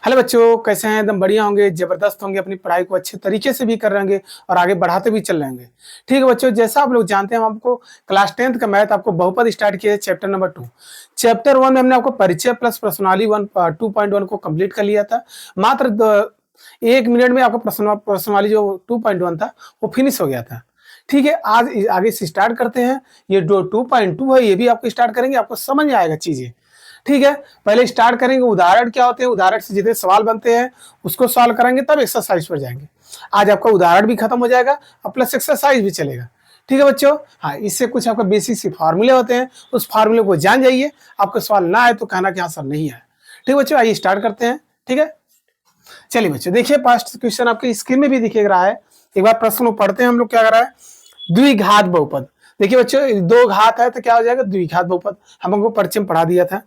Hello बच्चों, कैसे हैं? एकदम बढ़िया होंगे, जबरदस्त होंगे, अपनी पढ़ाई को अच्छे तरीके से भी कर रहे होंगे और आगे बढ़ाते भी चल रहे होंगे। ठीक है बच्चों, जैसा आप लोग जानते हैं, हम आपको क्लास 10th का मैथ आपको बहुपद स्टार्ट किया है चैप्टर नंबर 2। चैप्टर 1 में हमने आपको परिचय प्लस प्रश्नावली 2.1 को कंप्लीट कर लिया था। मात्र 1 मिनट में आपको प्रश्नावली जो 2.1 था वो फिनिश हो गया था। ठीक है, आज आगे से स्टार्ट करते हैं। ये जो 2.2 है ये भी आपको स्टार्ट करेंगे, आपको समझ में आएगा चीजें। ठीक है, पहले स्टार्ट करेंगे उदाहरण क्या होते हैं, उदाहरण से जितने सवाल बनते हैं उसको सॉल्व करेंगे, तब एक्सरसाइज पर जाएंगे। आज आपका उदाहरण भी खत्म हो जाएगा और प्लस एक्सरसाइज भी चलेगा। ठीक है बच्चों, हाँ, इससे कुछ आपका बेसिक से फार्मूले होते हैं, उस फार्मूले को जान जाइए। आपको सवाल ना आए तो कहना कि हाँ सर नहीं आया। ठीक है बच्चों, आइए स्टार्ट करते हैं। ठीक है, चलिए बच्चों, देखिए पास्ट क्वेश्चन आपके स्क्रीन में भी दिख रहा है। एक बार प्रश्न को पढ़ते हैं हम लोग। क्या कर रहा है? द्विघात बहुपद। देखिए बच्चों, दो घात है तो क्या हो जाएगा? द्विघात बहुपद। हम लोगों को परिचय में पढ़ा दिया था।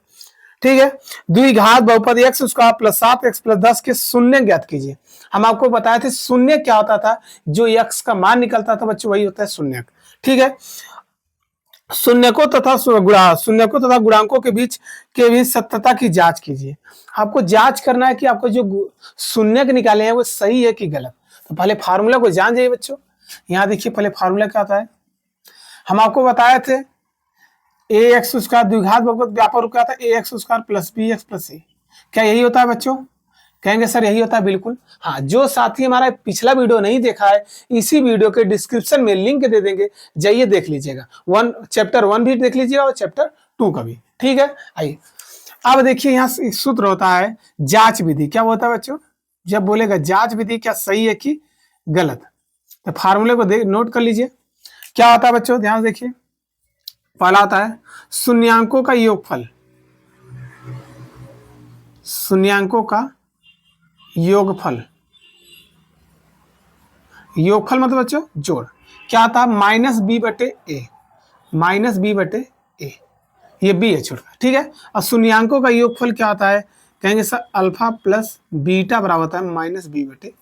ठीक है, द्विघात बहुपद x उसका प्लस 7x प्लस 10 के शून्य ज्ञात कीजिए। हम आपको बताए थे शून्य क्या होता था, जो x का मान निकलता था बच्चों वही होता है शून्य। ठीक है, शून्य को तथा गुणांकों के बीच सत्यता की जांच कीजिए। आपको जांच करना है कि आपको जो शून्य निकाले हैं वो सही है कि गलत। तो पहले फार्मूला को जान जाइए बच्चों। यहाँ देखिए पहले फार्मूला क्या होता है, हम आपको बताए थे ए एक्स स्क्वायर द्विघात बहुपद व्यापक रूप क्या था, A x square plus B x plus C. क्या यही होता है बच्चों? कहेंगे सर यही होता है। बिल्कुल हाँ, जो साथी हमारा पिछला वीडियो नहीं देखा है, इसी वीडियो के डिस्क्रिप्शन में लिंक दे देंगे, जाइए देख लीजिएगा। चैप्टर 1 भी देख लीजिएगा और चैप्टर 2 का भी। ठीक है, आइए अब देखिए, यहाँ सूत्र होता है जांच विधि। क्या होता है बच्चों? जब बोलेगा जांच विधि क्या सही है कि गलत, तो फार्मूले को नोट कर लीजिए। क्या होता है बच्चों, ध्यान देखिए। पहला आता है शून्यांकों का योगफल। शून्यांकों का योगफल, योगफल मतलब बच्चों जोड़। क्या आता है? माइनस बी बटे ए, माइनस बी बटे ए, ये बी है छोटा। ठीक है, और शून्यांकों का योगफल क्या आता है? कहेंगे सर अल्फा प्लस बीटा बराबर होता है माइनस बी बटे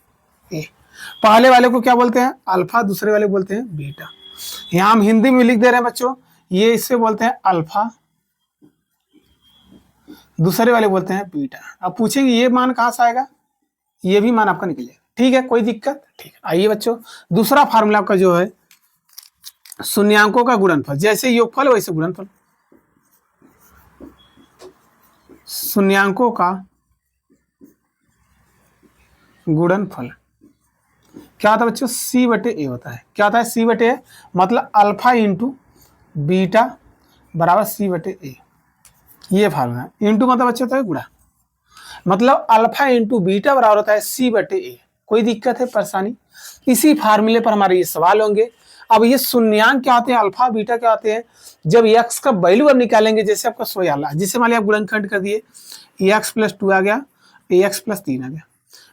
ए। पहले वाले को क्या बोलते हैं? अल्फा, दूसरे वाले को बोलते हैं बीटा। यहाँ हम हिंदी में लिख दे रहे हैं बच्चों, ये इससे बोलते हैं अल्फा, दूसरे वाले बोलते हैं बीटा। अब पूछेंगे ये मान कहाँ से आएगा, ये भी मान आपका निकलेगा। ठीक है, कोई दिक्कत? ठीक है, आइए बच्चों, दूसरा फार्मूला आपका जो है शून्यांकों का गुणनफल। जैसे योगफल वैसे गुणनफल। शून्यांकों का गुणनफल क्या होता है बच्चों? सी बटे ए होता है। क्या होता है? सी बटे ए, मतलब अल्फा इंटू बीटा बराबर सी बटे ए। ये फार्मूला है। इंटू मतलब बच्चों होता है गुणा, मतलब अल्फा इंटू बीटा बराबर होता है सी बटे ए। कोई दिक्कत है, परेशानी? इसी फार्मूले पर हमारे ये सवाल होंगे। अब ये शून्यांक क्या होते हैं, अल्फा बीटा क्या होते हैं? जब एक्स का वैल्यू अब निकालेंगे, जैसे आपका सोयाला, जिसे मान लिया आप गुणनखंड कर दिए, एक्स प्लस 2 आ गया, एक्स प्लस 3 आ गया।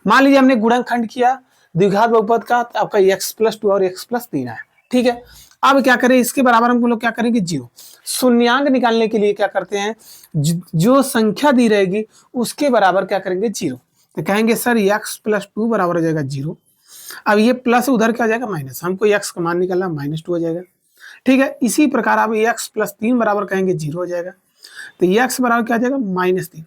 मान लीजिए हमने गुणनखंड किया द्विघात बहुपद का, तो आपका एक्स प्लस 2 और एक्स प्लस 3 आया। ठीक है, अब क्या करें, इसके बराबर हम लोग क्या करेंगे? जीरो। शून्यांक निकालने के लिए क्या करते हैं, जो संख्या दी रहेगी उसके बराबर क्या करेंगे? जीरो। तो कहेंगे सर एक्स प्लस 2 बराबर हो जाएगा जीरो। अब ये प्लस उधर क्या जाएगा? माइनस। हमको एक्स का मान निकालना, -2 हो जाएगा। ठीक है, इसी प्रकार अब एक्स प्लस 3 बराबर कहेंगे जीरो हो जाएगा। तो एक्स बराबर क्या जाएगा? -3।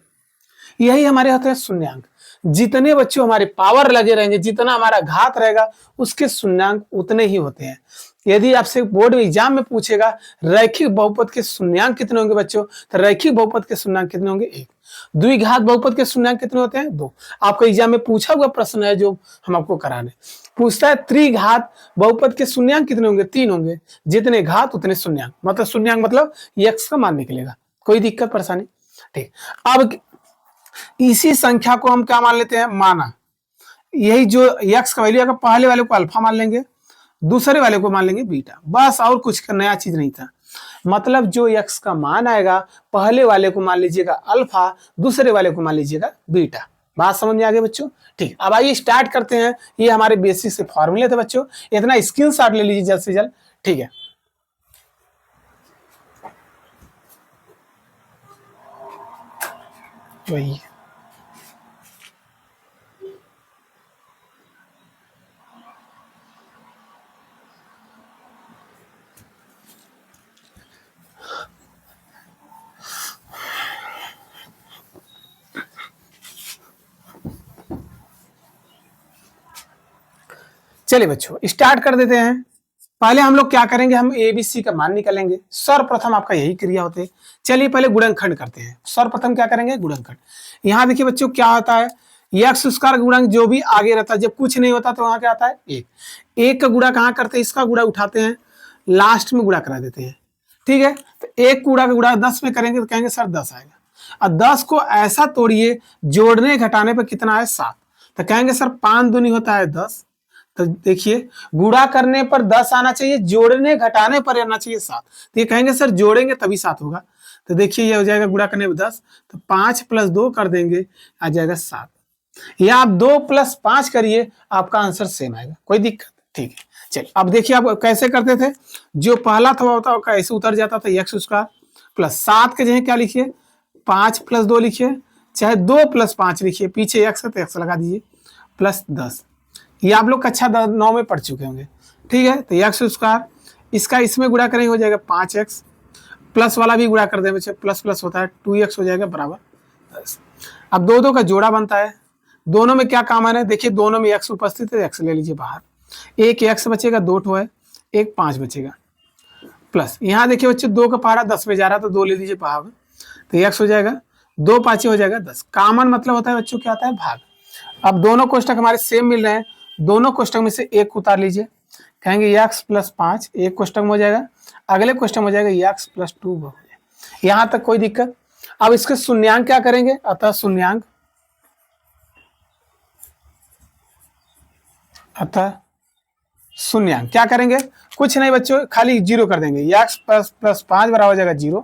यही हमारे होते हैं शून्यांक। जितने बच्चों हमारे पावर लगे रहेंगे, जितना हमारा घात रहेगा, उसके शून्यांक उतने ही होते हैं। यदि आपसे बोर्ड में एग्जाम में पूछेगा रैखिक बहुपद के शून्यांक कितने होंगे बच्चों, तो रैखिक बहुपद के शून्यांक कितने होंगे? 1। द्विघात बहुपद के शून्यांक कितने होते हैं? 2। आपको एग्जाम में पूछा हुआ प्रश्न है जो हम आपको कराने, पूछता है त्रिघात बहुपद के शून्यांक कितने होंगे? 3 होंगे। जितने घात उतने शून्यांक, मतलब शून्यांक मतलब एक्स का मान निकलेगा। कोई दिक्कत परेशानी? ठीक, अब इसी संख्या को हम क्या मान लेते हैं? माना। यही जो एक्स का वैल्यू है, पहले वाले को अल्फा मान लेंगे, दूसरे वाले को मान लेंगे बीटा, बस। और कुछ नया चीज नहीं था। मतलब जो एक्स का मान आएगा, पहले वाले को मान लीजिएगा अल्फा, दूसरे वाले को मान लीजिएगा बीटा। बात समझ में आ गई बच्चों? ठीक, अब आइए स्टार्ट करते हैं। ये हमारे बेसिक से फॉर्मूले थे बच्चों, इतना स्क्रीनशॉट ले लीजिए जल्द से जल्द। ठीक है, वही चलिए बच्चों स्टार्ट कर देते हैं। पहले हम लोग क्या करेंगे, हम ए बी सी का मान निकालेंगे। सर्वप्रथम आपका यही क्रिया होते है। चलिए पहले गुणनखंड करते हैं। सर्वप्रथम क्या करेंगे, गुणनखंड। यहाँ देखिए बच्चों क्या होता है, एक्स स्क्वायर गुणक जो भी आगे रहता है, जब कुछ नहीं होता तो वहां क्या आता है, एक। एक का गुणा कहाँ करते हैं, इसका गुणा उठाते हैं, लास्ट में गुणा करा देते हैं। ठीक है, तो एक गुणा का गुणा 10 में करेंगे तो कहेंगे सर 10 आएगा। और 10 को ऐसा तोड़िए, जोड़ने घटाने पर कितना है, 7। तो कहेंगे सर 5 दूनी होता है 10। तो देखिए गुणा करने पर 10 आना चाहिए, जोड़ने घटाने पर आना चाहिए 7। तो ये कहेंगे सर जोड़ेंगे तभी 7 होगा। तो देखिए ये हो जाएगा गुणा करने पर 10, तो 5 + 2 कर देंगे, आ जाएगा 7। या आप 2 + 5 करिए, आपका आंसर सेम आएगा, कोई दिक्कत। ठीक है, चलिए अब देखिए आप कैसे करते थे। जो पहला था होता है कैसे उतर जाता था, एक्स स्क्वायर प्लस 7 के जगह क्या लिखिए, 5 + 2 लिखिए, चाहे 2 + 5 लिखिए, पीछे एक्स है तो एक्स लगा दीजिए, प्लस 10। ये आप लोग कक्षा 9 में पढ़ चुके होंगे। ठीक है, तो एक्स स्क्वायर इसका इसमें गुणा करेंगे, हो जाएगा 5x, प्लस वाला भी गुणा कर दें बच्चे, प्लस प्लस होता है 2x हो जाएगा बराबर 10। अब दो दो का जोड़ा बनता है, दोनों में क्या कॉमन है, देखिए दोनों में x उपस्थित है, x ले लीजिए बाहर, एक x बचेगा, 2 ठो है, एक 5 बचेगा, प्लस यहाँ देखिए बच्चे 2 का पहाड़ा 10 में जा रहा तो 2 ले लीजिए बाहर, तो x हो जाएगा 2 5 हो जाएगा 10। कॉमन मतलब होता है बच्चों क्या आता है, भाग। अब दोनों कोष्टक हमारे सेम मिल रहे हैं, दोनों कोष्टक में से एक उतार लीजिए, कहेंगे x + 5 एक कोष्टक में हो जाएगा, अगले कोष्टक में हो जाएगा x + 2 हो जाएगा। यहाँ तक कोई दिक्कत। अब इसके शून्यांक क्या करेंगे, अतः शून्यांक, अतः शून्यांक क्या करेंगे, कुछ नहीं बच्चों, खाली 0 कर देंगे, x + 5 बराबर हो जाएगा 0।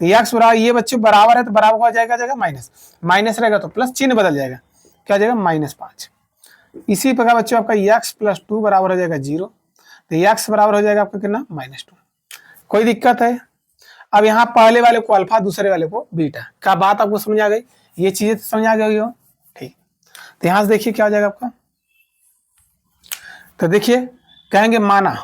तो x बराबर, ये बच्चों बराबर है तो बराबर हो जाएगा माइनस, माइनस रहेगा तो प्लस, चिन्ह बदल जाएगा, क्या हो जाएगा -5। इसी प्रकार बच्चों आपका x + 2 बराबर हो जाएगा 0, तो x बराबर हो जाएगा आपका कितना, -2। कोई दिक्कत है। अब यहाँ पहले वाले को अल्फा, दूसरे वाले को बीटा, क्या बात आपको समझ आ गई, ये चीजें समझ आ गई हो। ठीक, तो यहाँ से देखिए क्या हो जाएगा आपका, तो देखिए कहेंगे माना,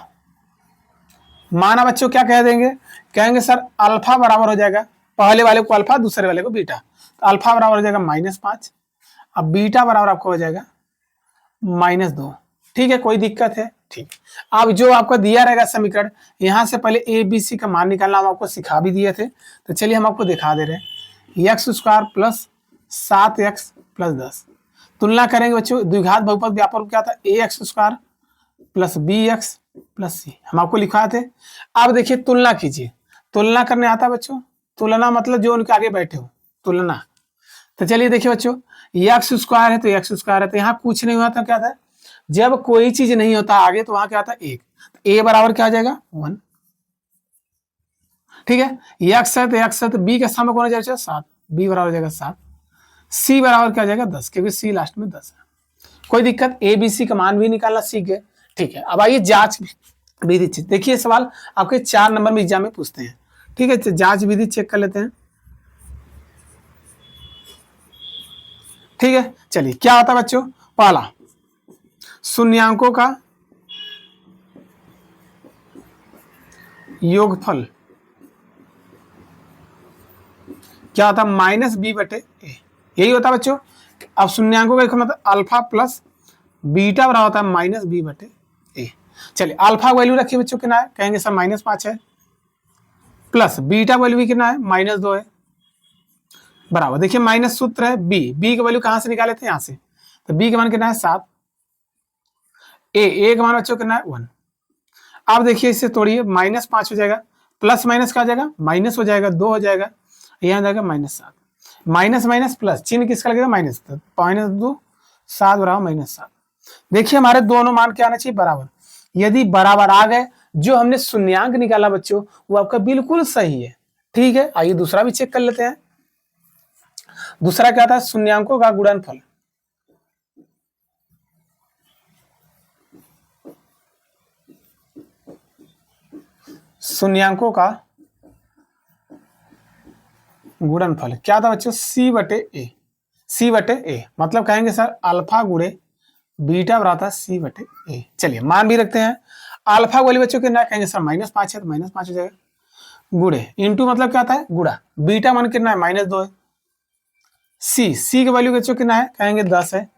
माना बच्चों क्या कह देंगे, कहेंगे सर अल्फा बराबर हो जाएगा, पहले वाले को अल्फा दूसरे वाले को बीटा, तो अल्फा बराबर हो जाएगा -5, अब बीटा बराबर आपको हो जाएगा -2। ठीक है, कोई दिक्कत है। ठीक, अब जो आपको दिया रहेगा समीकरण, यहाँ से पहले ए बी सी का मान निकालना हम आपको सिखा भी दिए थे, तो चलिए हम आपको दिखा दे रहे हैं। x² + 7x + 10, तुलना करेंगे बच्चों, द्विघात बहुपद व्यापक क्या था, ax² + bx + c, हम आपको लिखा थे। अब देखिए तुलना कीजिए, तुलना करने आता है बच्चों, तुलना मतलब जो उनके आगे बैठे हो, तुलना। तो चलिए देखिए बच्चों, x² है तो x² है, तो यहाँ कुछ नहीं हुआ था, क्या था, जब कोई चीज नहीं होता आगे तो वहां क्या आता है, 1, तो a बराबर क्या हो जाएगा 1। ठीक है, x है तो x है, तो b के सामने कौन हो जाएगा 7, b बराबर हो जाएगा 7, c बराबर क्या हो जाएगा 10, क्योंकि c लास्ट में 10 है। कोई दिक्कत, a b c का मान भी निकालना सीख गए। ठीक है, अब आइए जांच विधि। देखिए सवाल आपके 4 नंबर में एग्जाम में पूछते हैं। ठीक है, जांच विधि चेक कर लेते हैं। ठीक है, चलिए क्या होता है बच्चों, पहला शून्यांकों का योगफल क्या होता है, -b/a, यही होता है बच्चों। अब शून्यांकों का मतलब अल्फा प्लस बीटा बराबर होता है -b/a। चलिए अल्फा वैल्यू रखिए बच्चों, कितना है, कहेंगे सर -5 है, प्लस बीटा वैल्यू भी कितना है, -2 है, बराबर, देखिए माइनस सूत्र है बी का वैल्यू कहां से निकाले थे, यहां से, तो बी का मान कितना है 7, ए का मान बच्चों कितना है 1। अब देखिए इसे तोड़िए, -5 हो जाएगा, प्लस माइनस का हो जाएगा, माइनस हो जाएगा, 2 हो जाएगा, यहाँ जाएगा -7, माइनस माइनस प्लस, चिन्ह किसका लगेगा, माइनस, -2 7 बराबर -7। देखिए हमारे दोनों मान क्या आना चाहिए, बराबर। यदि बराबर आ गए, जो हमने शून्यांक निकाला बच्चों वो आपका बिल्कुल सही है। ठीक है, आइए दूसरा भी चेक कर लेते हैं। दूसरा क्या था, शून्यांकों का गुणनफल। शून्यांकों का गुणनफल क्या था बच्चों, c/a, c/a, मतलब कहेंगे सर अल्फा गुणे बीटा बराबर था c/a। चलिए मान भी रखते हैं, अल्फा वैल्यू बच्चों कितना कहेंगे सर -5 है तो -5 हो जाएगा, गुणे इंटू मतलब क्या आता है गुणा, बीटा मान कितना है -2 है, सी का वैल्यू बच्चों कितना है, कहेंगे 10 है,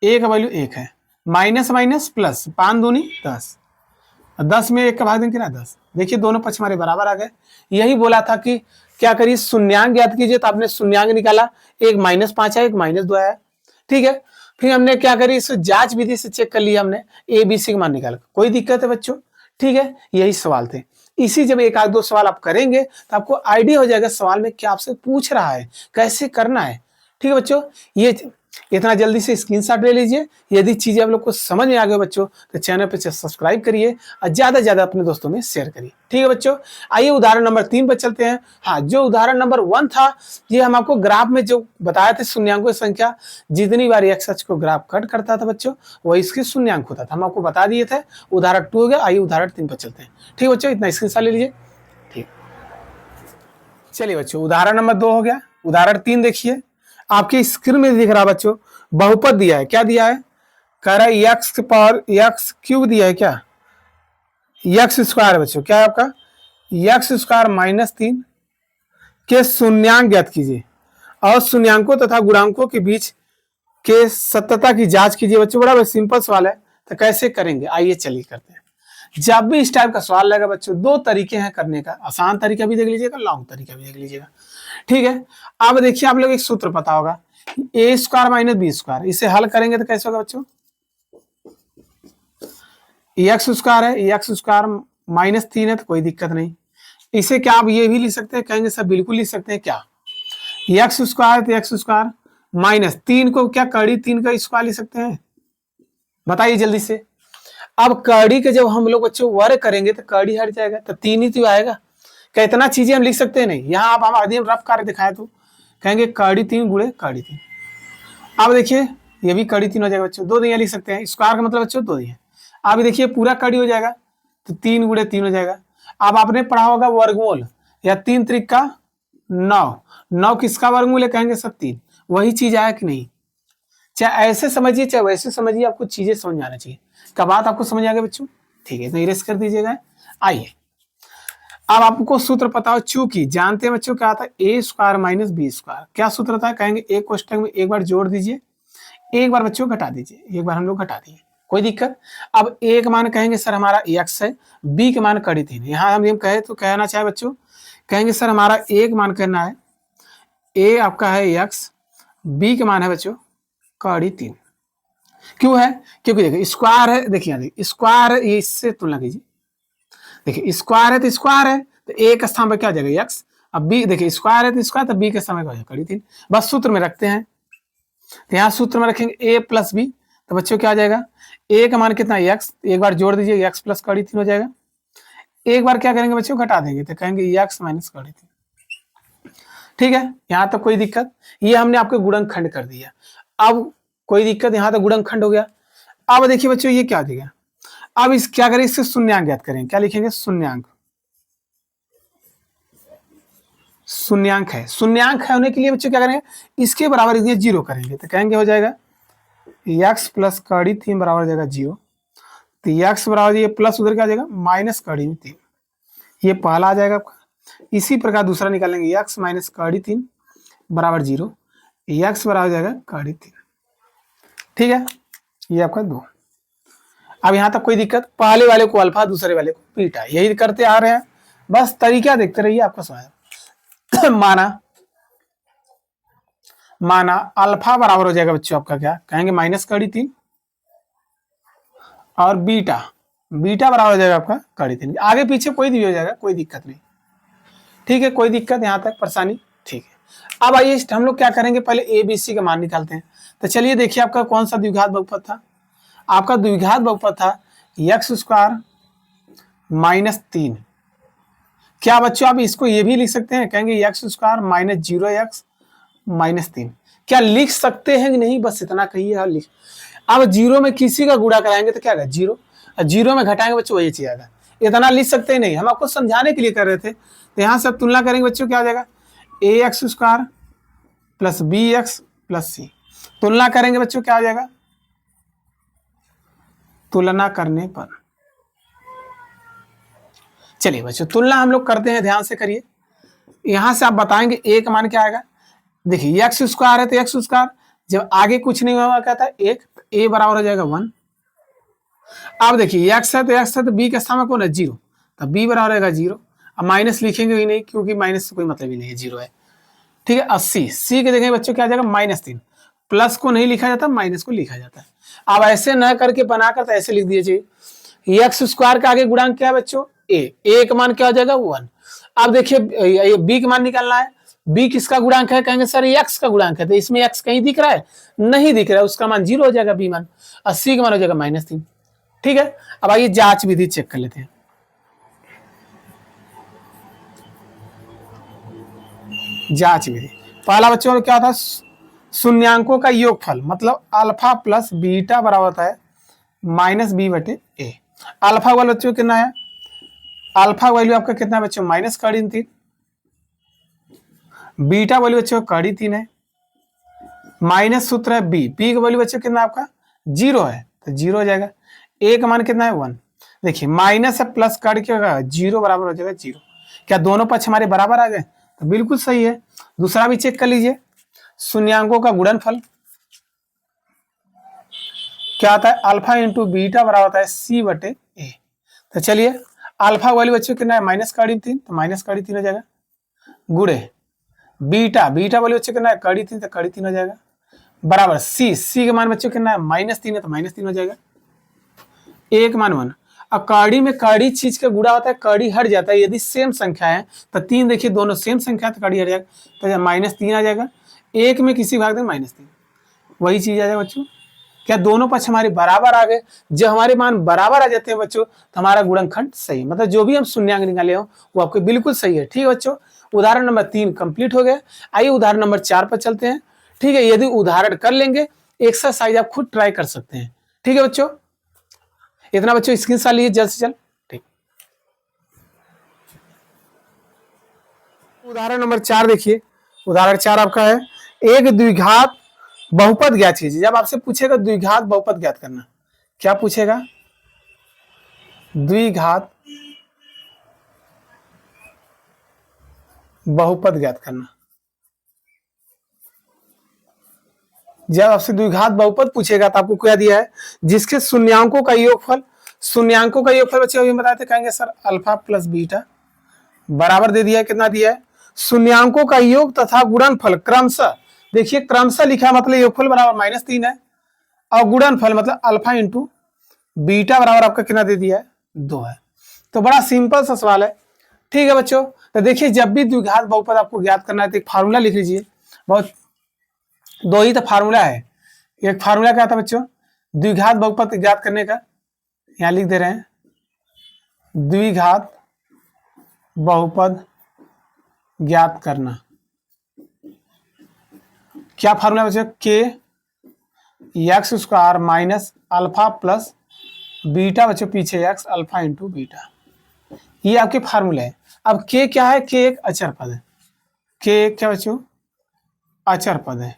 ए का वैल्यू 1 है, माइनस माइनस प्लस, 5 दूनी 10, 10 में 1 का भाग दें कितना 10। देखिए दोनों पक्ष हमारे बराबर आ गए। यही बोला था कि क्या करिए, शून्यांक ज्ञात कीजिए, तो आपने शून्यांक निकाला, एक -5 आया, एक -2 आया। ठीक है, फिर हमने क्या करी, इसे जांच विधि से चेक कर लिया हमने, ए बी सी का मान निकाला। कोई दिक्कत है बच्चों? ठीक है, यही सवाल थे। इसी जब एक आध दो सवाल आप करेंगे तो आपको आइडिया हो जाएगा सवाल में क्या आपसे पूछ रहा है, कैसे करना है। ठीक है बच्चों, ये इतना जल्दी से स्क्रीनशॉट ले लीजिए। यदि चीजें आप लोग को समझ में आ गए बच्चों, तो चैनल पे सब्सक्राइब करिए और ज्यादा से ज्यादा अपने दोस्तों में शेयर करिए। ठीक है बच्चों, आइए उदाहरण नंबर 3 पर चलते हैं। हाँ, जो उदाहरण नंबर 1 था, ये हम आपको ग्राफ में जो बताए थे, शून्यांकों की संख्या जितनी बार एक्स अक्ष को ग्राफ कट करता था बच्चों, वही इसके शून्यांक होता था, हम आपको बता दिए थे। उदाहरण 2 हो गया। आइए उदाहरण 3 पर चलते हैं। ठीक है बच्चों, इतना स्क्रीनशॉट ले लीजिए। ठीक, चलिए बच्चों, उदाहरण नंबर 2 हो गया। उदाहरण 3 देखिए, आपके स्क्रीन में दिख रहा बच्चों, बहुपद दिया है। क्या दिया है? कह रहा है एक्स के पावर एक्स क्यूब दिया है। क्या? एक्स स्क्वायर है बच्चों। क्या है आपका? एक्स स्क्वायर -3 के शून्यांक ज्ञात कीजिए और शून्यांकों तथा गुणांकों के बीच के सत्यता की जांच कीजिए। बच्चों बड़ा सिंपल सवाल है, तो कैसे करेंगे आइए चलिए करते हैं। जब भी इस टाइप का सवाल लगा बच्चों, दो तरीके हैं करने का, आसान तरीका भी देख लीजिएगा, लॉन्ग तरीका भी देख लीजिएगा। ठीक है, अब देखिए आप लोग एक सूत्र पता होगा, ए स्क्वायर माइनस बी स्क्वायर। इसे हल करेंगे तो कैसे होगा बच्चों? एक्स स्क्वायर है, एक्स स्क्वायर -3 है, तो कोई दिक्कत नहीं। इसे क्या आप ये भी लिख सकते हैं? कहेंगे सर बिल्कुल लिख सकते हैं। क्या? एक्स स्क्वायर तो एक्स स्क्वायर, -3 को क्या कड़ी 3 का स्क्वायर लिख सकते हैं? बताइए जल्दी से। अब कड़ी के जब हम लोग बच्चों वर्ग करेंगे तो कड़ी हट जाएगा, तो 3 ही तो आएगा। क्या इतना चीजें हम लिख सकते हैं? नहीं। यहाँ आप हम आदि रफ कार्य दिखाए तो कहेंगे कड़ी 3 गुणे कड़ी 3। अब देखिए ये भी कड़ी 3 हो जाएगा बच्चों, 2 दिया लिख सकते हैं। स्क्वायर का मतलब बच्चों 2 दिया। अब देखिए पूरा कड़ी हो जाएगा, तो 3 गुणे 3 हो जाएगा। अब आपने पढ़ा होगा वर्गमूल, या 3 त्रिक 9, 9 किसका वर्गमूल है? कहेंगे सब 3। वही चीज आया कि नहीं? चाहे ऐसे समझिए चाहे वैसे समझिए, आपको चीजें समझ में आना चाहिए। क्या बात आपको समझ आ गया बच्चों? ठीक है, तो इरेज कर दीजिएगा। आइए अब आपको सूत्र पता हो, चूंकि जानते हैं बच्चों क्या आता है, ए स्क्वायर माइनस बी स्क्वायर। क्या सूत्र होता है? कहेंगे एक कोष्टक में एक बार जोड़ दीजिए, एक बार बच्चों घटा दीजिए, एक बार हम लोग घटा दिए, कोई दिक्कत। अब ए का मान कहेंगे सर हमारा एक्स है, बी का मान कड़ी 3। यहाँ हम कहे तो कहना चाहे बच्चों, कहेंगे सर हमारा ए का मान कहना है, ए आपका है एक्स, बी का मान है बच्चों कड़ी 3। क्यों है? क्योंकि देखिए स्क्वायर है, देखिए स्क्वायर है, ये इससे तुलना कीजिए। देखिए स्क्वायर है तो स्क्वायर है, तो ए के स्थान पर क्या हो जाएगा? एक्स। अब बी देखिए स्क्वायर है तो स्क्वायर, तो बी के स्थान पर क्या हो जाएगा? कड़ी 3। बस सूत्र में रखते हैं, तो यहाँ सूत्र में रखेंगे ए प्लस बी, तो बच्चों क्या आ जाएगा? ए का मान कितना है? एक्स, एक बार जोड़ दीजिए, एक्स प्लस कड़ी 3 हो जाएगा। एक बार क्या करेंगे बच्चों? घटा देंगे, तो कहेंगे एक्स माइनस कड़ी 3। ठीक है, यहाँ तक कोई दिक्कत? ये हमने आपके गुणनखंड कर दिया। अब कोई दिक्कत? यहाँ तक गुणनखंड हो गया। अब देखिए बच्चों ये क्या दिया, अब इस क्या करें, इससे शून्यांक ज्ञात करेंगे। क्या लिखेंगे? शून्यांक। शून्यांक है, शून्यांक है होने के लिए बच्चों क्या करेंगे, इसके बराबर ये 0 करेंगे, तो कहेंगे हो जाएगा एक्स प्लस कड़ी 3 बराबर हो जाएगा 0। तो एक्स बराबर ये प्लस उधर क्या आ जाएगा? माइनस कड़ी 3। ये पहला आ जाएगा आपका। इसी प्रकार दूसरा निकालेंगे, एक्स माइनस कड़ी 3 बराबर 0, एक्स बराबर हो जाएगा कड़ी 3। ठीक है, ये आपका 2। अब यहां तक कोई दिक्कत? पहले वाले को अल्फा, दूसरे वाले को बीटा, यही करते आ रहे हैं। बस तरीका देखते रहिए, आपको समझ माना अल्फा बराबर हो जाएगा बच्चों आपका, क्या कहेंगे? माइनस कड़ी 3, और बीटा बराबर हो जाएगा आपका कड़ी 3। आगे पीछे कोई भी हो जाएगा, कोई दिक्कत नहीं। ठीक है, कोई दिक्कत यहाँ तक परेशानी? ठीक है, अब आइए हम लोग क्या करेंगे, पहले ए बी सी का मान निकालते हैं। तो चलिए देखिए आपका कौन सा द्विघात बहुपद था? आपका द्विघात बहुपद था एक्स स्क्वायर -3। क्या बच्चों आप इसको ये भी लिख सकते हैं? कहेंगे एक्स स्क्वायर -0x -3। क्या लिख सकते हैं कि नहीं? बस इतना कहिए। हाँ लिख। अब 0 में किसी का गुणा कराएंगे तो क्या आएगा? 0। 0 में घटाएंगे बच्चों वही चीज आएगा। इतना लिख सकते हैं नहीं, हम आपको समझाने के लिए कर रहे थे। तो यहाँ से तुलना करेंगे बच्चों, क्या आ जाएगा? A x square plus B x plus c. तुलना करेंगे बच्चों, क्या आ जाएगा? तुलना करने पर, चलिए बच्चों तुलना हम लोग करते हैं, ध्यान से करिए। यहां से आप बताएंगे ए का मान क्या आएगा। देखिए एक्स स्क्वायर है तो एक्स स्क्वायर, जब आगे कुछ नहीं होगा क्या था 1, ए बराबर हो जाएगा 1, अब देखिए x है तो b का स्थान कौन है 0, तो b बराबर रहेगा 0। अब माइनस लिखेंगे ही नहीं क्योंकि माइनस से कोई मतलब ही नहीं है, 0 है। ठीक है। 80 c के देखेंगे बच्चों क्या आ जाएगा -3। प्लस को नहीं लिखा जाता, माइनस को लिखा जाता है। अब ऐसे न करके बनाकर तो ऐसे लिख दीजिए, एक्स स्क्वायर का आगे गुणांक क्या है बच्चों ए का मान क्या हो जाएगा 1। अब देखिए बी का मान निकालना है, बी किसका गुणांक है, कहेंगे सर एक्स का गुणांक है, तो इसमें एक्स कहीं दिख रहा है, नहीं दिख रहा है, उसका मान 0 हो जाएगा बी मान, 80 का मान हो जाएगा -3। ठीक है। अब आइए जांच विधि चेक कर लेते हैं। जांच विधि पहला बच्चों में क्या था, शून्यांकों का योगफल मतलब अल्फा प्लस बीटा बराबर होता है -b/a। अल्फा वाला बच्चों कितना है, अल्फा वैल्यू आपका कितना है बच्चों -3, बीटा वैल्यू बच्चों -3 है, माइनस सूत्र है बी का वैल्यू बच्चों कितना आपका 0 है, तो 0 हो जाएगा। ए का मान कितना है 1। देखिए माइनस है प्लस काट के होगा 0 बराबर हो जाएगा 0। क्या दोनों पक्ष हमारे बराबर आ गए, तो बिल्कुल सही है। दूसरा भी चेक कर लीजिए, शून्यांकों का गुणनफल क्या आता है, अल्फा इंटू बीटा बराबर होता है c/a। तो चलिए अल्फा वैल्यू बच्चों कितना है -3, तो -3 हो जाएगा, गुड़े बीटा वैल्यू बच्चों कितना है -3, तो -3 हो जाएगा, बराबर सी का मान बच्चों कितना है -3 है, तो -3 हो जाएगा। एक मान 1। अब कड़ी में कड़ी चीज का गुणा होता है, कड़ी हट जाता है, यदि सेम संख्या है तो 3 देखिए दोनों सेम संख्या तो कड़ी हट जाएगा, तो -3 आ जाएगा। एक में किसी भाग में -3, वही चीज आ जाएगा बच्चों। क्या दोनों पक्ष हमारे बराबर आ गए, जब हमारे मान बराबर आ जाते हैं बच्चों तो हमारा गुणनखंड सही, मतलब जो भी हम शून्यांक निकाले हो वो आपके बिल्कुल सही है। ठीक है बच्चों, उदाहरण नंबर 3 कंप्लीट हो गया। आइए उदाहरण नंबर 4 पर चलते हैं। ठीक है, यदि उदाहरण कर लेंगे, एक्सरसाइज आप खुद ट्राई कर सकते हैं। ठीक है बच्चों, इतना बच्चों स्क्रीनशॉट लीजिए जल्द से जल्द। ठीक, उदाहरण नंबर 4 देखिए। उदाहरण 4 आपका है, एक द्विघात बहुपद ज्ञात कीजिए। जब आपसे पूछेगा द्विघात बहुपद ज्ञात करना, क्या पूछेगा, द्विघात बहुपद ज्ञात करना। जब आपसे द्विघात बहुपद पूछेगा तो आपको क्या दिया है, जिसके शून्यांकों का योगफल, शून्यांकों का योगफल बच्चे अभी बताते कहेंगे सर अल्फा प्लस बीटा बराबर दे दिया है, कितना दिया है, शून्यांकों का योग तथा गुणनफल क्रमशः, देखिए क्रमशः लिखा मतलब योगफल बराबर -3 है, और गुणनफल मतलब अल्फा इंटू बीटा बराबर आपका कितना दे दिया है 2 है। तो बड़ा सिंपल सा सवाल है। ठीक है बच्चों, तो देखिए जब भी द्विघात बहुपद आपको ज्ञात करना है तो एक फार्मूला लिख लीजिए, बहुत दो ही तो फार्मूला है। एक फार्मूला क्या था बच्चों, द्विघात बहुपद ज्ञात करने का, यहां लिख दे रहे हैं, द्विघात बहुपद ज्ञात करना। क्या फार्मूला बच्चों, के x square minus alpha plus beta बच्चों पीछे एक्स अल्फा इंटू बीटा, ये आपके फार्मूले है। अब के क्या है, के एक अचर पद है, के क्या बच्चों अचर पद है।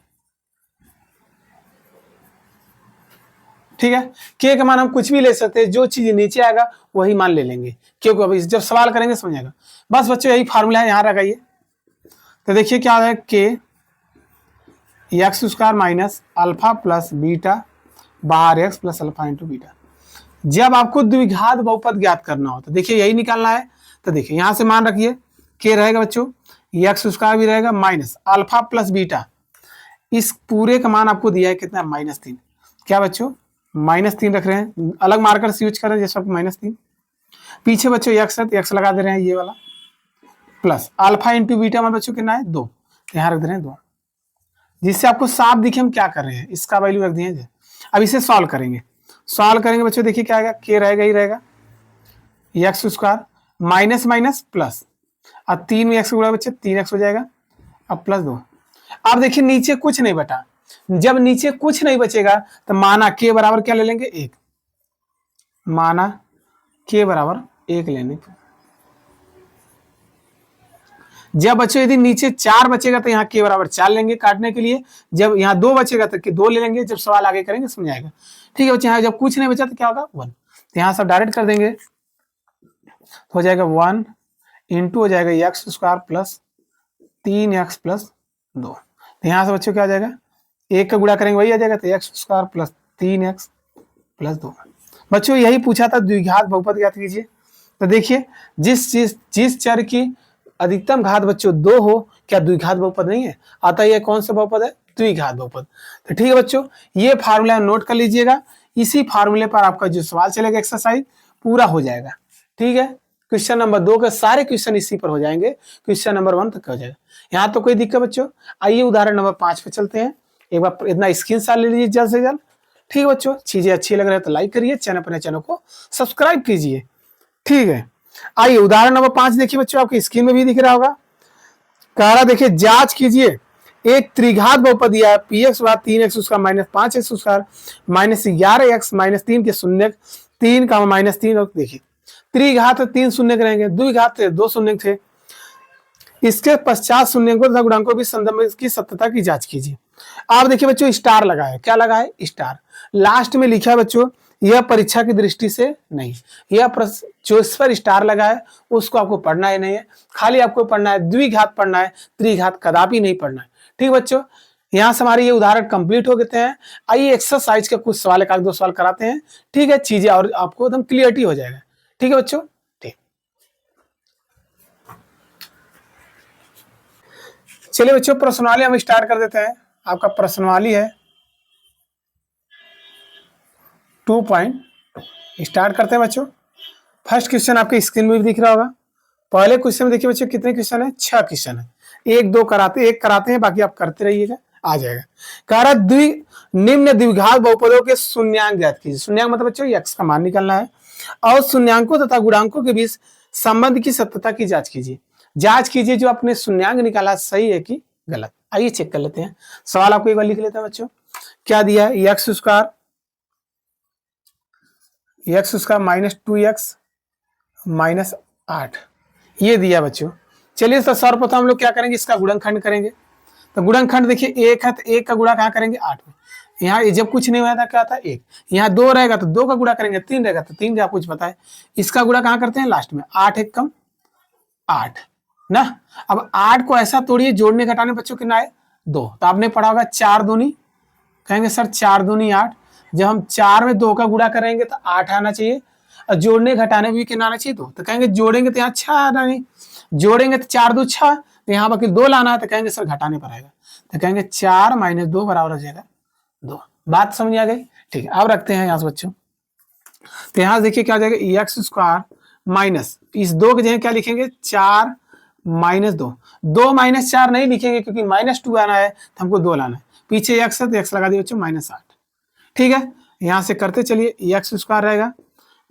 ठीक है, के का मान हम कुछ भी ले सकते हैं, जो चीज नीचे आएगा वही मान ले लेंगे, क्योंकि अभी जब सवाल करेंगे समझेगा। बस बच्चों यही फार्मूला है, यहाँ लगाइए। तो देखिए क्या है, k x square minus alpha plus beta बाहर x plus alpha into beta. जब आपको द्विघात बहुपद ज्ञात करना हो तो देखिए यही निकालना है। तो देखिए यहां से मान रखिए, के रहेगा बच्चों, एक्स स्क्वायर भी रहेगा माइनस अल्फा प्लस बीटा, इस पूरे का मान आपको दिया है कितना -3। क्या बच्चों -3 रख रहे हैं, अलग मार्कर से यूज कर रहे हैं जैसे -3। पीछे बच्चों एक्स है तो एक्स लगा दे रहे हैं ये वाला, प्लस अल्फा इंटू बीटा मान बच्चों कितना है 2, यहाँ रख दे रहे हैं 2, जिससे आपको साफ दिखे हम क्या कर रहे हैं, इसका वैल्यू रख दिए। अब इसे सॉल्व करेंगे, सॉल्व करेंगे बच्चों, देखिए क्या आएगा, के रहेगा ही रहेगा, x square minus minus plus, अब 3 में एक्स गुणा बच्चे 3x हो जाएगा, अब +2। अब देखिए नीचे कुछ नहीं बटा, जब नीचे कुछ नहीं बचेगा तो माना के बराबर क्या ले लेंगे 1, माना के बराबर 1 लेने। जब बच्चों यदि नीचे 4 बचेगा तो यहाँ के बराबर 4 लेंगे काटने के लिए, जब यहाँ 2 बचेगा तो के 2 ले लेंगे, जब सवाल आगे करेंगे समझाएगा। ठीक है बच्चे, यहाँ जब कुछ नहीं बचा तो क्या होगा 1, तो यहाँ सब डायरेक्ट कर देंगे, तो हो जाएगा 1 इंटू हो जाएगा x square plus 3x plus 2। तो यहाँ से बच्चों क्या आ जाएगा, 1 का गुणा करेंगे वही आ जाएगा, तो x square plus 3x plus 2। बच्चों यही पूछा था, द्विघात बहुपद ज्ञात कीजिए। तो देखिए जिस चर की अधिकतम घात बच्चों 2 हो, क्या द्विघात बहुपद नहीं है? अतः ये कौन सा बहुपद है? द्विघात बहुपद। तो ठीक है बच्चों, ये फार्मूला नोट कर लीजिएगा। इसी फार्मूले पर आपका जो सवाल चलेगा एक्सरसाइज पूरा हो जाएगा। ठीक है, क्वेश्चन नंबर 2 के सारे क्वेश्चन इसी पर हो जाएंगे, क्वेश्चन नंबर 1 तक हो जाएगा। यहाँ तो कोई दिक्कत बच्चों। आइए उदाहरण नंबर 5 पे चलते हैं। एक बार इतना स्क्रीनशॉट ले लीजिए जल्द से जल्द। ठीक है बच्चों, चीजें अच्छी लग रही है तो लाइक करिए, चैनल को सब्सक्राइब कीजिए। ठीक है, आइए उदाहरण नंबर 5 देखिए बच्चों, आपकी स्क्रीन में भी दिख रहा होगा। कह रहा देखिए जांच कीजिए, एक त्रिघात बहुपद दिया है पी एक्स बराबर 3x square minus 5x square minus 11x minus 3 के शून्य 3 का माइनस 3। और देखिए त्रिघात 3 शून्य रहेंगे, द्विघात 2 शून्य थे। इसके पश्चात शून्यंकों तथा गुणांकों के संदर्भ में इसकी सत्यता की जांच कीजिए। आप देखिए बच्चों स्टार लगा है, क्या लगा है? स्टार। लास्ट में लिखा है बच्चों यह परीक्षा की दृष्टि से नहीं, यह जो इस पर स्टार लगा है उसको आपको पढ़ना ही नहीं है, खाली आपको पढ़ना है द्विघात पढ़ना है, त्रिघात कदापि नहीं पढ़ना है। ठीक बच्चों, यहाँ से हमारे ये उदाहरण कंप्लीट हो गए हैं। आइए एक्सरसाइज के कुछ सवाल, एक आध दो सवाल कराते हैं। ठीक है, चीजें और आपको एकदम क्लियरिटी हो जाएगा। ठीक है बच्चों, ठीक। चलिए बच्चों प्रश्नावली हम स्टार्ट कर देते हैं। आपका प्रश्नावली है 2 पॉइंट। स्टार्ट करते हैं बच्चों। फर्स्ट क्वेश्चन आपके स्क्रीन में भी दिख रहा होगा। पहले क्वेश्चन में देखिए बच्चों कितने क्वेश्चन है? 6 क्वेश्चन है। एक कराते हैं, बाकी आप करते रहिएगा, आ जाएगा। कह रहा निम्न द्विघात बहुपदों के शून्यांक ज्ञात कीजिए। शून्यांक मतलब बच्चों x का मान निकालना है और शून्यांकों तथा गुणांकों के बीच संबंध की सत्यता की जांच कीजिए। जांच कीजिए जो आपने शून्यांक निकाला सही है कि गलत। आइए चेक कर लेते हैं। सवाल आपको एक बार लिख लेते हैं बच्चों। क्या दिया है? X square minus 2x minus 8 ये दिया बच्चों। चलिए तो सर्वप्रथम हम लोग क्या करेंगे, इसका गुणनखंड करेंगे। तो गुणनखंड देखिए 1 है तो 1 का गुणा कहाँ करेंगे? 8 में। यहाँ जब कुछ नहीं हुआ था क्या था? 1। यहाँ 2 रहेगा तो 2 का गुणा करेंगे, 3 रहेगा तो 3 का कुछ पता है। इसका गुणा कहाँ करते हैं? लास्ट में। 8 एक कम 8 ना। अब 8 को ऐसा तोड़िए, जोड़ने घटाने बच्चों कितना है? 2। तो आपने पढ़ा होगा 4 दूनी, कहेंगे सर 4 दूनी 8। जब हम 4 में 2 का गुणा करेंगे तो 8 आना चाहिए, और जोड़ने घटाने भी कितना आना चाहिए? 2। तो कहेंगे जोड़ेंगे तो यहाँ 6 आना नहीं, जोड़ेंगे तो 4 2 6, तो यहाँ बाकी 2 लाना है। तो कहेंगे सर घटाने पर आएगा, तो कहेंगे 4 माइनस 2 बराबर हो जाएगा 2। बात समझ आ गई? ठीक है, अब रखते हैं यहाँ से बच्चों। तो यहाँ देखिए क्या हो जाएगा? एक्स स्क्वायर माइनस इस 2 के जगह क्या लिखेंगे? 4 माइनस 2। 2 माइनस 4 नहीं लिखेंगे क्योंकि माइनस 2 आना है तो हमको 2 लाना है। पीछे एक्स है तो एक्स लगा दिए बच्चों माइनस 8। ठीक है, यहाँ से करते चलिए। एक्स स्क्वायर रहेगा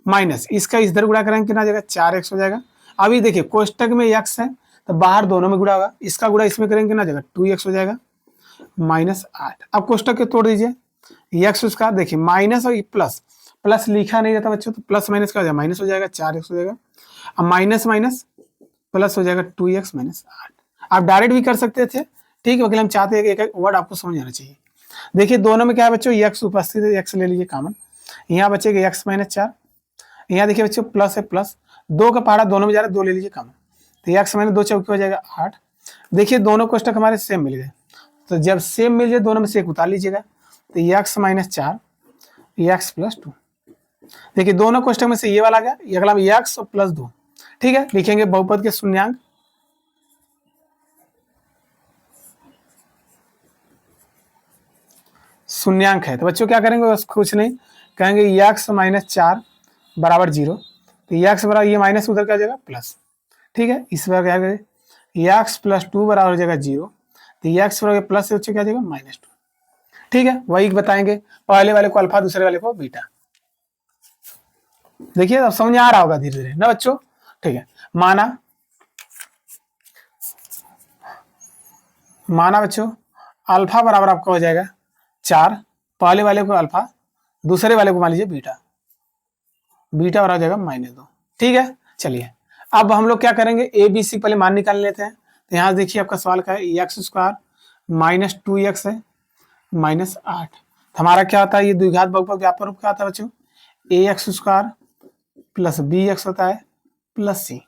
माइनस इसका इधर गुणा करेंगे कितना जाएगा? 4x हो जाएगा। अभी देखिए कोष्टक में x है तो बाहर दोनों में गुणा होगा, इसका गुणा इसमें करेंगे कितना जाएगा? 2x हो जाएगा माइनस 8। अब कोष्टक के तोड़ दीजिए। एक्स स्क्वायर देखिए माइनस और प्लस, प्लस लिखा नहीं रहता बच्चों, तो प्लस माइनस का हो जाएगा? माइनस हो जाएगा, 4x हो जाएगा। अब माइनस माइनस प्लस हो जाएगा 2x माइनस 8। आप डायरेक्ट भी कर सकते थे, ठीक है, लेकिन हम चाहते हैं एक एक वर्ड आपको समझ आना चाहिए। देखिए दोनों में क्या है बच्चों? x उपस्थित है, x ले लीजिए कॉमन। यहाँ बचेगा x माइनस 4। यहाँ देखिए बच्चों प्लस है, प्लस 2 का पहाड़ा दोनों में जा रहा है, 2 ले लीजिए कॉमन। तो x माइनस 2 चौकी हो जाएगा 8। देखिए दोनों कोष्टक हमारे सेम मिल गए, तो जब सेम मिल जाए दोनों में से एक उतार लीजिएगा। तो x माइनस 4 x प्लस 2। देखिए दोनों कोष्टक में से ये वाला आ गया, ये अगला x और प्लस 2। ठीक है, लिखेंगे बहुपद के शून्यांक। शून्यांक है तो बच्चों क्या करेंगे? बस कुछ नहीं, कहेंगे x माइनस 4 बराबर 0। तो x बराबर ये माइनस उधर क्या हो जाएगा? प्लस। ठीक है, इस बार क्या करें? x प्लस 2 बराबर हो जाएगा 0। तो x बराबर प्लस से क्या हो जाएगा? माइनस 2। ठीक है, वही बताएंगे, पहले वाले को अल्फा, दूसरे वाले को बीटा। देखिए अब समझ आ रहा होगा धीरे धीरे ना बच्चों। ठीक है, माना बच्चों अल्फा बराबर आपका हो जाएगा 4, पहले वाले को अल्फा, दूसरे वाले को मान लीजिए बीटा, बीटा बराबर हो जाएगा माइनस 2। ठीक है, चलिए अब हम लोग क्या करेंगे? ए बी सी पहले मान निकाल लेते हैं। तो यहाँ देखिए आपका सवाल का है एक्स स्क्वायर माइनस 2x है माइनस 8। हमारा क्या होता है? ये द्विघात बहुपद व्यापक रूप क्या होता है बच्चों? A x square plus B x होता है प्लस सी।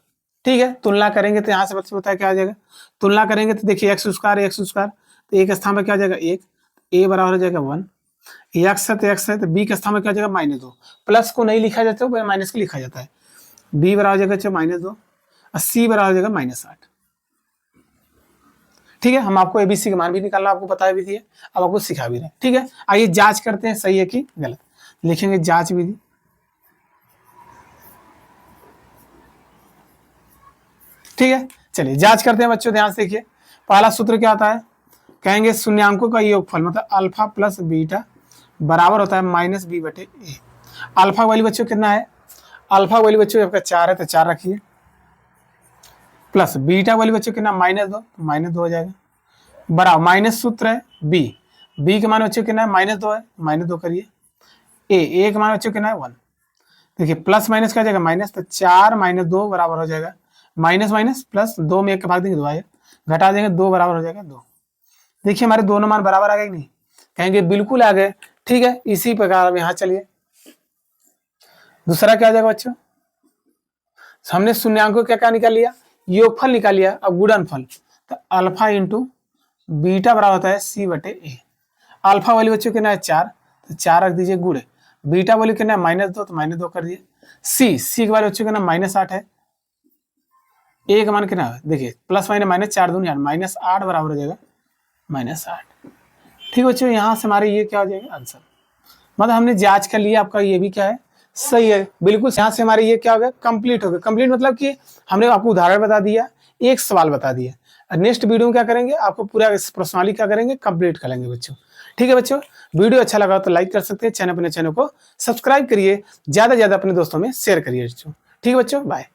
ठीक है, तुलना करेंगे तो यहाँ से बच्चों होता है क्या आ जाएगा? तुलना करेंगे तो देखिए एक्स स्क्वायर तो एक स्थान पर क्या हो जाएगा? 1, ए बराबर हो जाएगा 1, एक्स है तो एक्स है, तो बी के स्थान में क्या हो जाएगा -2। प्लस को नहीं लिखा जाता है, माइनस को लिखा जाता है। बी बराबर हो जाएगा -2 और सी बराबर हो जाएगा -8। ठीक है, हम आपको एबीसी का मान भी निकालना आपको बता भी दिए, अब आपको सिखा भी रहे। ठीक है, आइए जांच करते हैं सही है कि गलत। लिखेंगे जांच विधि। ठीक है, चलिए जांच करते हैं बच्चों, ध्यान से देखिए। पहला सूत्र क्या होता है, कहेंगे शून्यांकों का योगफल मतलब अल्फा प्लस बीटा बराबर होता है -b/a। अल्फा वैल्यू बच्चों कितना है, अल्फा वैल्यू बच्चों आपका 4 है तो 4 रखिए, प्लस बीटा वैल्यू बच्चों कितना -2 तो -2 हो जाएगा, बराबर माइनस सूत्र है बी के मान बच्चों कितना है -2 है, -2 करिए। ए के मान बच्चों कितना है 1। देखिए प्लस माइनस क्या हो जाएगा माइनस, तो 4 - 2 बराबर हो जाएगा माइनस माइनस प्लस, 2 में 1 का भाग देंगे 2 आएगा, घटा देंगे 2 बराबर हो जाएगा 2। देखिए हमारे दोनों मान बराबर आ गए कि नहीं, कहेंगे बिल्कुल आ गए। ठीक है, इसी प्रकार अब यहाँ चलिए दूसरा क्या आ जाएगा बच्चों, हमने शून्यांकों क्या क्या निकाल लिया, योगफल निकाल लिया। अब गुणनफल, तो अल्फा इंटू बीटा बराबर होता है c/a। अल्फा वैल्यू बच्चों कितना है 4 तो 4 रख दीजिए, गुणे बीटा वैल्यू कितना है -2 तो -2 कर दिए। सी के बारे बच्चों कितना -8 है, ए का मान कितना है, देखिए प्लस माइनस -4 दूनी 8 -8 बराबर हो जाएगा -8। ठीक बच्चों, यहाँ से हमारे ये क्या हो जाएगा आंसर, मतलब हमने जांच कर लिया, आपका ये भी क्या है सही है बिल्कुल। यहाँ से हमारे ये क्या हो गया कंप्लीट हो गया। कंप्लीट मतलब कि हमने आपको उदाहरण बता दिया, एक सवाल बता दिया। नेक्स्ट वीडियो में क्या करेंगे, आपको पूरा प्रश्नावली क्या करेंगे कंप्लीट करेंगे बच्चों। ठीक है बच्चों, वीडियो अच्छा लगा तो लाइक कर सकते हैं, अपने चैनल को सब्सक्राइब करिए, ज्यादा से ज्यादा अपने दोस्तों में शेयर करिए बच्चों। ठीक है बच्चों, बाय।